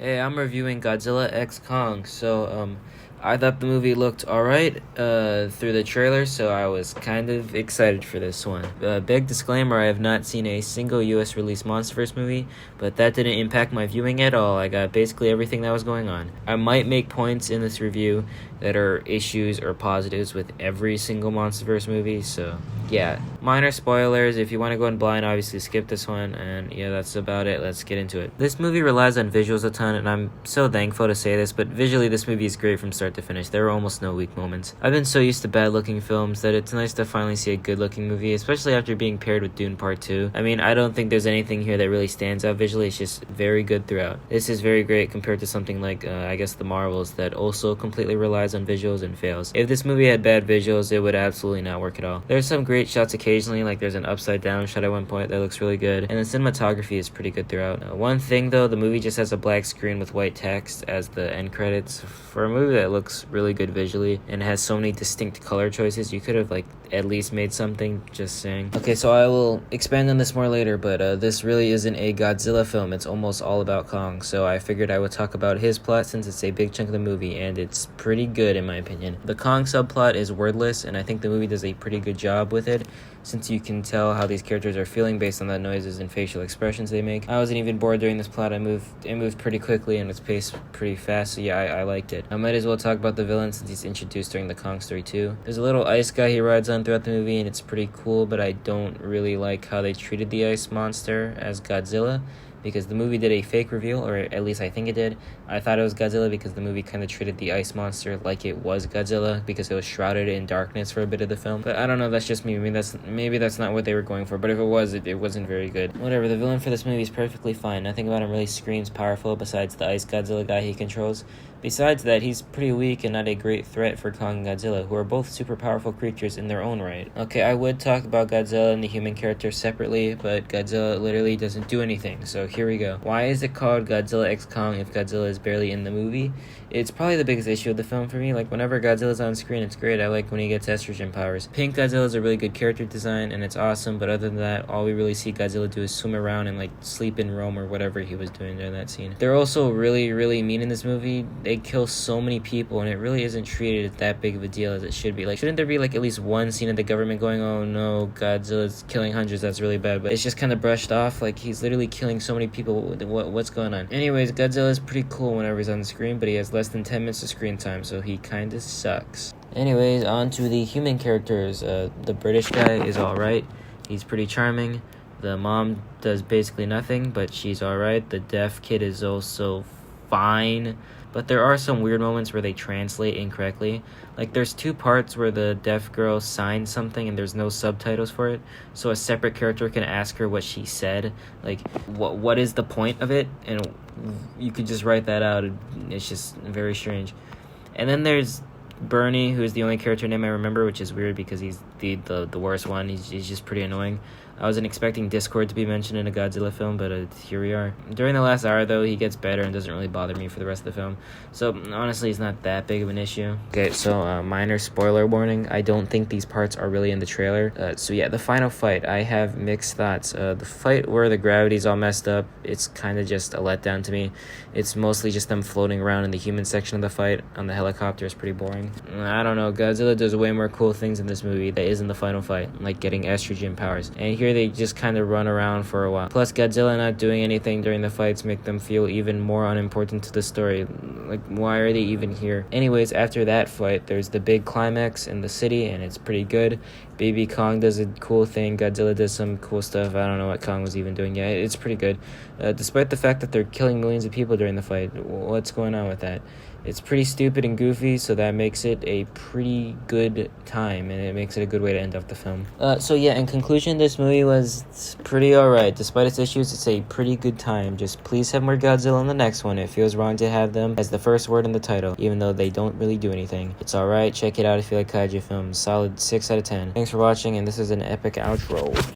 Hey, I'm reviewing Godzilla X Kong. I thought the movie looked alright through the trailer, so I was kind of excited for this one. Big disclaimer, I have not seen a single US released MonsterVerse movie, but that didn't impact my viewing at all. I got basically everything that was going on. I might make points in this review that are issues or positives with every single MonsterVerse movie, so yeah. Minor spoilers. If you want to go in blind, obviously skip this one, and yeah, that's about it. Let's get into it. This movie relies on visuals a ton, and I'm so thankful to say this, but visually this movie is great from start to finish. There are almost no weak moments. I've been so used to bad looking films that it's nice to finally see a good looking movie, especially after being paired with Dune Part 2. I mean, I don't think there's anything here that really stands out visually. It's just very good throughout. This is very great compared to something like I guess the Marvels that also completely relies on visuals and fails. If this movie had bad visuals, it would absolutely not work at all. There's some great shots occasionally, like there's an upside down shot at one point that looks really good, and the cinematography is pretty good throughout. One thing though, the movie just has a black screen with white text as the end credits. For a movie that looks really good visually and has so many distinct color choices, you could have at least made something, just saying. Okay, so I will expand on this more later, but this really isn't a Godzilla film. It's almost all about Kong, so I figured I would talk about his plot since it's a big chunk of the movie, and it's pretty good in my opinion. The Kong subplot is wordless, and I think the movie does a pretty good job with it, since you can tell how these characters are feeling based on the noises and facial expressions they make. I wasn't even bored during this plot. It moved pretty quickly and was paced pretty fast, so yeah, I liked it. I might as well talk about the villain since he's introduced during the Kong story too. There's a little ice guy he rides on throughout the movie, and it's pretty cool, but I don't really like how they treated the ice monster as Godzilla, because the movie did a fake reveal, or at least I think it did. I thought it was Godzilla because the movie kind of treated the ice monster like it was Godzilla because it was shrouded in darkness for a bit of the film. But I don't know, that's just me. Maybe that's not what they were going for, but if it was, it wasn't very good. Whatever, the villain for this movie is perfectly fine. Nothing about him really screams powerful besides the ice Godzilla guy he controls. Besides that, he's pretty weak and not a great threat for Kong and Godzilla, who are both super powerful creatures in their own right. Okay, I would talk about Godzilla and the human character separately, but Godzilla literally doesn't do anything, so here we go. Why is it called Godzilla X Kong if Godzilla is barely in the movie? It's probably the biggest issue of the film for me. Whenever Godzilla's on screen, it's great. I like when he gets estrogen powers. Pink Godzilla is a really good character design, and it's awesome, but other than that, all we really see Godzilla do is swim around and sleep in Rome or whatever he was doing during that scene. They're also really, really mean in this movie. They kill so many people, and it really isn't treated as that big of a deal as it should be. Shouldn't there be at least one scene of the government going, oh no, Godzilla's killing hundreds, that's really bad, but it's just kind of brushed off. He's literally killing so many people. What's going on? Anyways, Godzilla is pretty cool whenever he's on the screen, but he has less than 10 minutes of screen time, so he kinda sucks. Anyways, on to the human characters. The British guy is alright. He's pretty charming. The mom does basically nothing, but she's alright. The deaf kid is also fine, but there are some weird moments where they translate incorrectly. There's two parts where the deaf girl signs something and there's no subtitles for it, so a separate character can ask her what she said, what is the point of it, and you could just write that out. It's just very strange. And then there's Bernie, who is the only character name I remember, which is weird because he's the worst one. He's just pretty annoying. I wasn't expecting Discord to be mentioned in a Godzilla film, but here we are. During the last hour, though, he gets better and doesn't really bother me for the rest of the film. So, honestly, it's not that big of an issue. Okay, so minor spoiler warning. I don't think these parts are really in the trailer. So yeah, the final fight, I have mixed thoughts. The fight where the gravity's all messed up, it's kind of just a letdown to me. It's mostly just them floating around in the human section of the fight on the helicopter is pretty boring. I don't know, Godzilla does way more cool things in this movie that is in the final fight, like getting estrogen powers. And here they just kind of run around for a while. Plus, Godzilla not doing anything during the fights make them feel even more unimportant to the story. Why are they even here? Anyways, after that fight, there's the big climax in the city, and it's pretty good. Baby Kong does a cool thing. Godzilla does some cool stuff. I don't know what Kong was even doing. Yeah, it's pretty good. Despite the fact that they're killing millions of people during the fight, what's going on with that? It's pretty stupid and goofy, so that makes it a pretty good time, and it makes it a good way to end off the film. So yeah, in conclusion, this movie was pretty alright. Despite its issues, it's a pretty good time. Just please have more Godzilla in the next one. It feels wrong to have them as the first word in the title, even though they don't really do anything. It's alright, check it out if you like kaiju films. Solid 6 out of 10. Thanks for watching, and this is an epic outro.